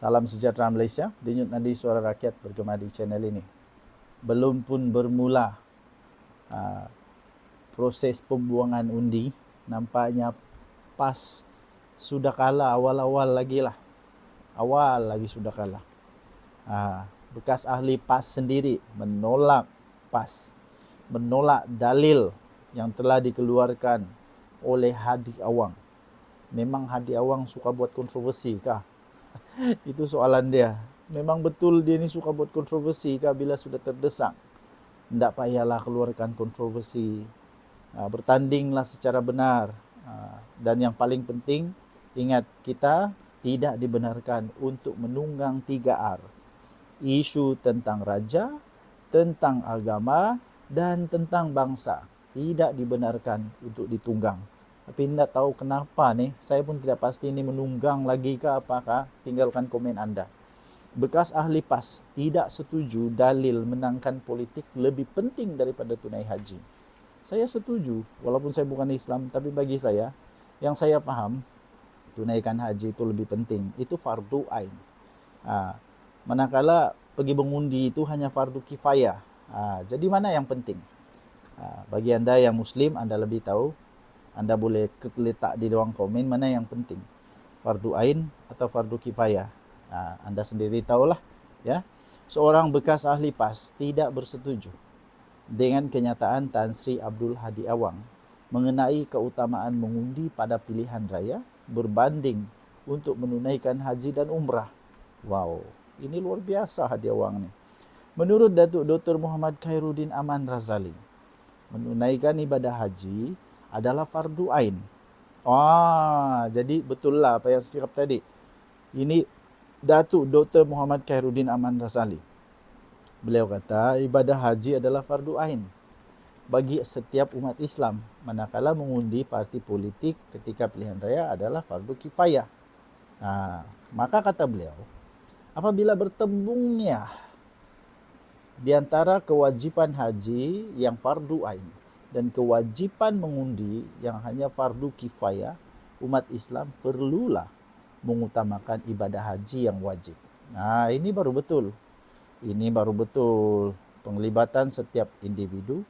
Salam sejahtera Malaysia. Denyut nadi suara rakyat bergema di channel ini. Belum pun bermula proses pembuangan undi, nampaknya PAS sudah kalah awal-awal lagi lah. Awal lagi sudah kalah. Bekas ahli PAS sendiri menolak PAS, menolak dalil yang telah dikeluarkan oleh Hadi Awang. Memang Hadi Awang suka buat kontroversi kah? Itu soalan dia. Memang betul dia ni suka buat kontroversi kah bila sudah terdesak? Tak payahlah keluarkan kontroversi. Bertandinglah secara benar. Dan yang paling penting, ingat kita tidak dibenarkan untuk menunggang 3R. Isu tentang raja, tentang agama dan tentang bangsa. Tidak dibenarkan untuk ditunggang. Tapi tidak tahu kenapa nih, saya pun tidak pasti ini menunggang lagi ke apakah, tinggalkan komen anda. Bekas ahli PAS tidak setuju dalil menangkan politik lebih penting daripada tunai haji. Saya setuju, walaupun saya bukan Islam, tapi bagi saya, yang saya faham, tunaikan haji itu lebih penting. Itu fardu ain. Manakala pergi mengundi itu hanya fardu kifayah. Jadi mana yang penting? Bagi anda yang Muslim, anda lebih tahu. Anda boleh letak di ruang komen mana yang penting, fardu ain atau fardu kifayah. Anda sendiri tahulah, ya. Seorang bekas ahli PAS tidak bersetuju dengan kenyataan Tan Sri Abdul Hadi Awang mengenai keutamaan mengundi pada pilihan raya berbanding untuk menunaikan haji dan umrah. Wow, ini luar biasa Hadi Awang ni. Menurut Datuk Dr. Muhammad Khairuddin Aman Razali, menunaikan ibadah haji adalah fardu ain. Jadi betul lah apa yang saya cakap tadi. Ini Datuk Dr. Muhammad Khairuddin Aman Razali. Beliau kata ibadah haji adalah fardu ain bagi setiap umat Islam, manakala mengundi parti politik ketika pilihan raya adalah fardu kifayah. Maka kata beliau, apabila bertembungnya di antara kewajiban haji yang fardu ain dan kewajiban mengundi yang hanya fardu kifayah, umat Islam perlulah mengutamakan ibadah haji yang wajib. Ini baru betul. Ini baru betul. Penglibatan setiap individu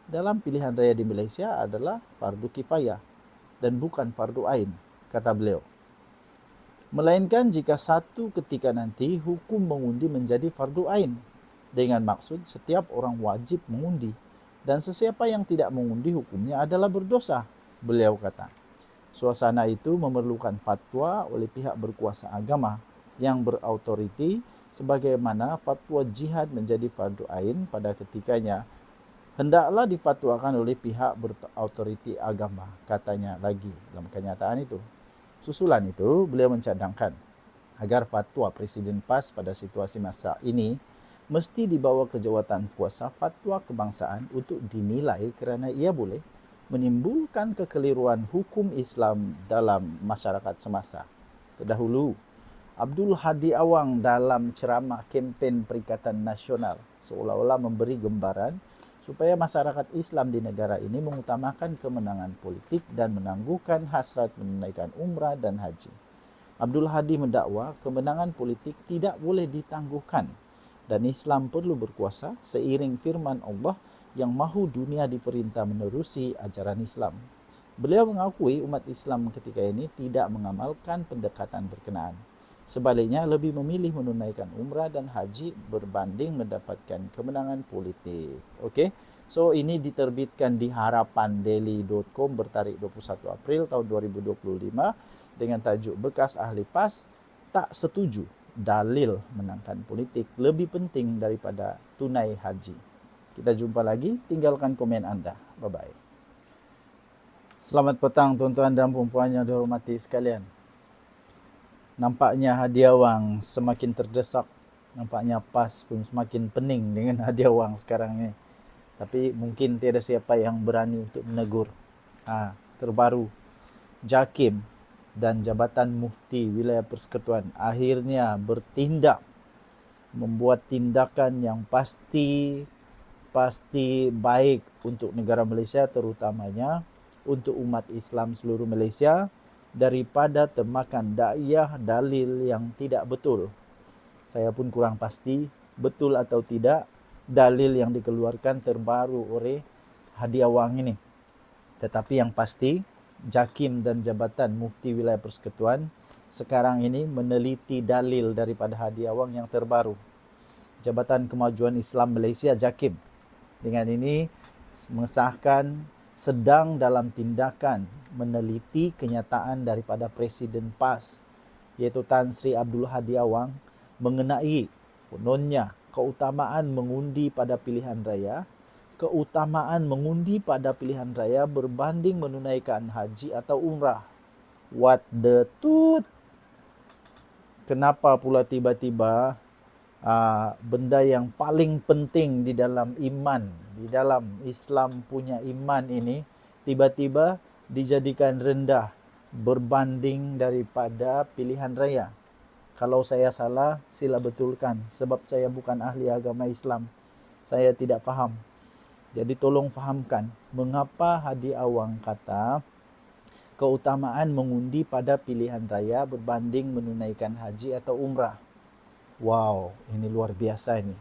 dalam pilihan raya di Malaysia adalah fardu kifayah dan bukan fardu ain, kata beliau. Melainkan jika satu ketika nanti hukum mengundi menjadi fardu ain dengan maksud setiap orang wajib mengundi. Dan sesiapa yang tidak mengundi hukumnya adalah berdosa, beliau kata. Suasana itu memerlukan fatwa oleh pihak berkuasa agama yang berautoriti sebagaimana fatwa jihad menjadi fardu ain pada ketikanya. Hendaklah difatwakan oleh pihak berautoriti agama, katanya lagi dalam kenyataan itu. Susulan itu, beliau mencadangkan agar fatwa Presiden PAS pada situasi masa ini mesti dibawa ke jawatan kuasa fatwa kebangsaan untuk dinilai kerana ia boleh menimbulkan kekeliruan hukum Islam dalam masyarakat semasa. Terdahulu, Abdul Hadi Awang dalam ceramah kempen Perikatan Nasional seolah-olah memberi gambaran supaya masyarakat Islam di negara ini mengutamakan kemenangan politik dan menangguhkan hasrat menunaikan umrah dan haji. Abdul Hadi mendakwa kemenangan politik tidak boleh ditangguhkan dan Islam perlu berkuasa seiring firman Allah yang mahu dunia diperintah menerusi ajaran Islam. Beliau mengakui umat Islam ketika ini tidak mengamalkan pendekatan berkenaan. Sebaliknya lebih memilih menunaikan umrah dan haji berbanding mendapatkan kemenangan politik. Okey. So ini diterbitkan di harapandaily.com bertarikh 21 April tahun 2025 dengan tajuk bekas ahli PAS tak setuju dalil menangkan politik lebih penting daripada tunai haji. Kita jumpa lagi, tinggalkan komen anda. Bye-bye. Selamat petang tuan-tuan dan puan-puan yang dihormati sekalian. Nampaknya Hadi Awang semakin terdesak. Nampaknya PAS pun semakin pening dengan Hadi Awang sekarang ni. Tapi mungkin tiada siapa yang berani untuk menegur. Terbaru, JAKIM dan Jabatan Mufti Wilayah Persekutuan akhirnya bertindak, membuat tindakan yang pasti baik untuk negara Malaysia, terutamanya untuk umat Islam seluruh Malaysia, daripada termakan dakwah dalil yang tidak betul. Saya pun kurang pasti betul atau tidak dalil yang dikeluarkan terbaru oleh Hadi Awang ini. Tetapi yang pasti, Jakim dan Jabatan Mufti Wilayah Persekutuan sekarang ini meneliti dalil daripada Hadi Awang yang terbaru. Jabatan Kemajuan Islam Malaysia Jakim dengan ini mengesahkan sedang dalam tindakan meneliti kenyataan daripada Presiden PAS iaitu Tan Sri Abdul Hadi Awang mengenai kononnya keutamaan mengundi pada pilihan raya, keutamaan mengundi pada pilihan raya berbanding menunaikan haji atau umrah. What the tooth? Kenapa pula tiba-tiba benda yang paling penting di dalam iman, di dalam Islam punya iman ini tiba-tiba dijadikan rendah berbanding daripada pilihan raya? Kalau saya salah, sila betulkan sebab saya bukan ahli agama Islam. Saya tidak faham. Jadi tolong fahamkan mengapa Hadi Awang kata keutamaan mengundi pada pilihan raya berbanding menunaikan haji atau umrah. Wow, ini luar biasa ini.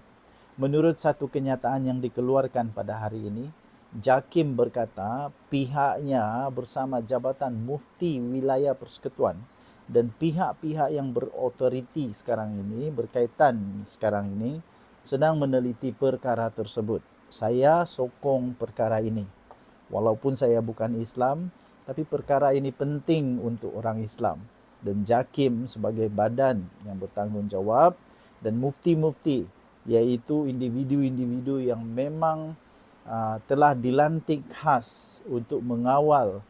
Menurut satu kenyataan yang dikeluarkan pada hari ini, Jakim berkata pihaknya bersama Jabatan Mufti Wilayah Persekutuan dan pihak-pihak yang berotoriti sekarang ini, berkaitan sekarang ini, sedang meneliti perkara tersebut. Saya sokong perkara ini. Walaupun saya bukan Islam, tapi perkara ini penting untuk orang Islam. Dan Jakim sebagai badan yang bertanggungjawab dan mufti-mufti, iaitu individu-individu yang memang telah dilantik khas untuk mengawal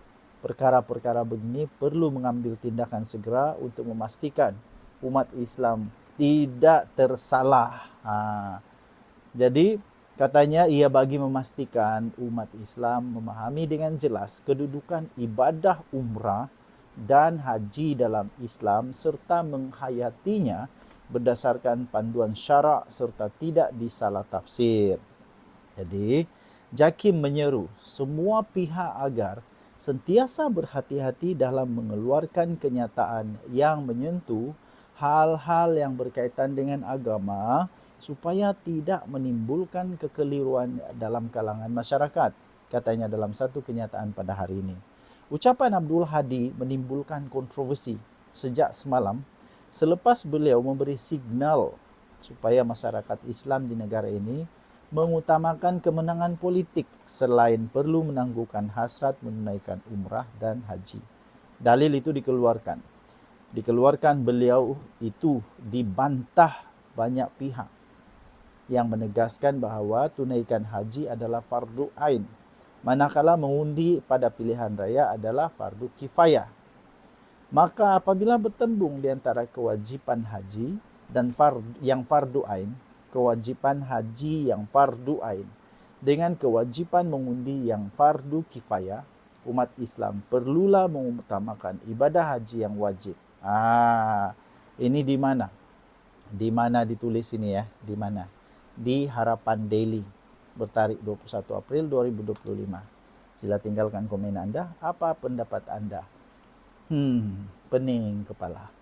perkara-perkara begini, perlu mengambil tindakan segera untuk memastikan umat Islam tidak tersalah. Jadi katanya ia bagi memastikan umat Islam memahami dengan jelas kedudukan ibadah umrah dan haji dalam Islam serta menghayatinya berdasarkan panduan syarak serta tidak disalah tafsir. Jadi, Jakim menyeru semua pihak agar sentiasa berhati-hati dalam mengeluarkan kenyataan yang menyentuh hal-hal yang berkaitan dengan agama supaya tidak menimbulkan kekeliruan dalam kalangan masyarakat, katanya dalam satu kenyataan pada hari ini. Ucapan Abdul Hadi menimbulkan kontroversi sejak semalam selepas beliau memberi signal supaya masyarakat Islam di negara ini mengutamakan kemenangan politik selain perlu menangguhkan hasrat menunaikan umrah dan haji. Dalil itu dikeluarkan beliau itu dibantah banyak pihak yang menegaskan bahawa tunaikan haji adalah fardu ain, manakala mengundi pada pilihan raya adalah fardu kifayah. Maka apabila bertembung di antara kewajipan haji dan yang fardu ain, kewajipan haji yang fardu ain dengan kewajipan mengundi yang fardu kifayah, umat Islam perlulah mengutamakan ibadah haji yang wajib. Ini di mana? Di mana ditulis ini ya? Di mana? Di Harapan Daily bertarikh 21 April 2025. Sila tinggalkan komen anda. Apa pendapat anda? Pening kepala.